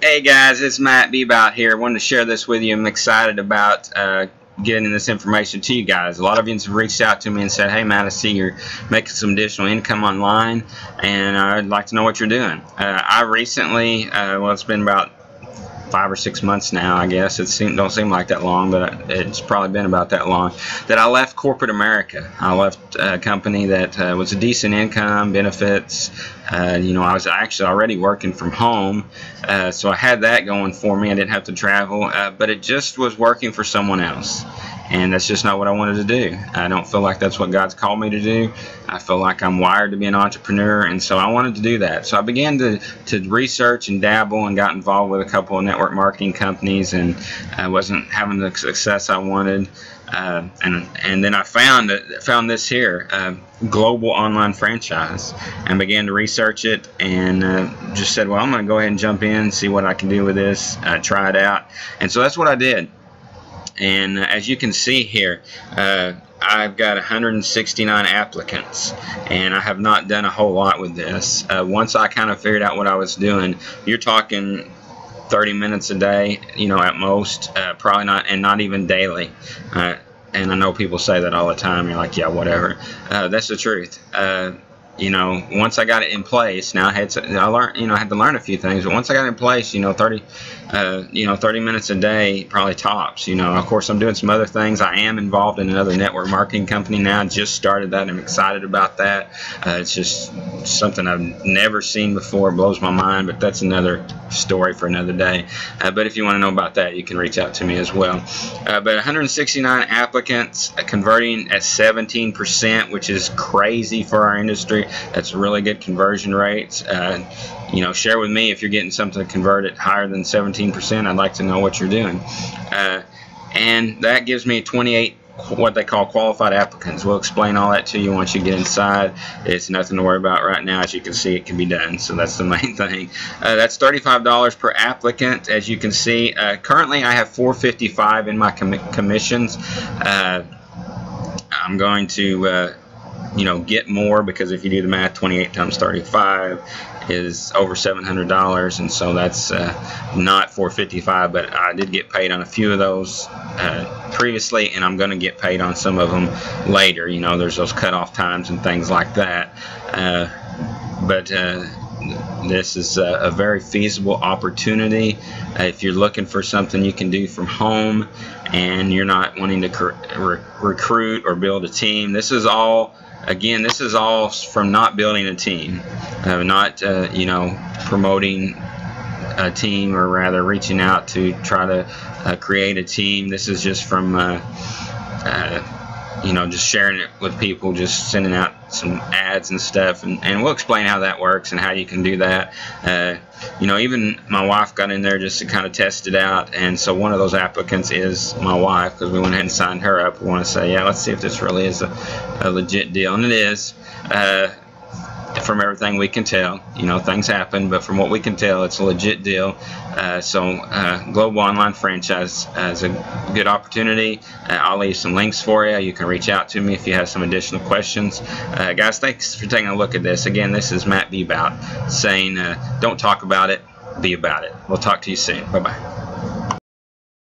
Hey guys, it's Matt Bebout here. I wanted to share this with you. I'm excited about getting this information to you guys. A lot of you have reached out to me and said, hey Matt, I see you're making some additional income online and I'd like to know what you're doing. I recently, well, it's been about 5 or 6 months now, I guess. Don't seem like that long, but it's probably been about that long, that I left corporate America. I left a company that was a decent income, benefits. I was actually already working from home, so I had that going for me. I didn't have to travel, but it just was working for someone else. And that's just not what I wanted to do. I don't feel like that's what God's called me to do. I feel like I'm wired to be an entrepreneur, and so I wanted to do that. So I began to research and dabble and got involved with a couple of network marketing companies, and I wasn't having the success I wanted. And then I found this here, Global Online Franchise, and began to research it, and just said, well, I'm going to go ahead and jump in, see what I can do with this, try it out. And so that's what I did. And as you can see here, I've got 169 applicants, and I have not done a whole lot with this. Once I kind of figured out what I was doing, you're talking 30 minutes a day, at most, probably not, and not even daily. And I know people say that all the time. You're like, yeah, whatever. That's the truth. Once I got it in place, now I had to learn a few things, but once I got it in place, 30 minutes a day, probably tops. Of course, I'm doing some other things. I am involved in another network marketing company now. I just started that. I'm excited about that. It's just something I've never seen before. It blows my mind, but that's another story for another day. But if you want to know about that, you can reach out to me as well. But 169 applicants, converting at 17%, which is crazy for our industry. That's really good conversion rates. Share with me if you're getting something converted higher than 17%. I'd like to know what you're doing. And that gives me 28 what they call qualified applicants. We'll explain all that to you once you get inside. It's nothing to worry about right now. As you can see, it can be done, so that's the main thing. That's $35 per applicant. As you can see, currently I have $455 in my commissions. I'm going to get more, because if you do the math, 28 times 35 is over $700, and so that's not $455, but I did get paid on a few of those previously, and I'm going to get paid on some of them later. There's those cutoff times and things like that, but this is a very feasible opportunity. If you're looking for something you can do from home and you're not wanting to recruit or build a team, this is all from not building a team, not promoting a team, or rather reaching out to try to create a team. This is just from just sharing it with people, just sending out some ads and stuff, and we'll explain how that works and how you can do that. Even my wife got in there just to kind of test it out, and so one of those applicants is my wife, because we went ahead and signed her up. We want to say, yeah, let's see if this really is a legit deal, and it is. From everything we can tell, things happen, but from what we can tell, it's a legit deal. Global Online Franchise is a good opportunity. I'll leave some links for you. You can reach out to me if you have some additional questions. Guys, thanks for taking a look at this. Again, this is Matt Bebout saying, don't talk about it, be about it. We'll talk to you soon. Bye-bye.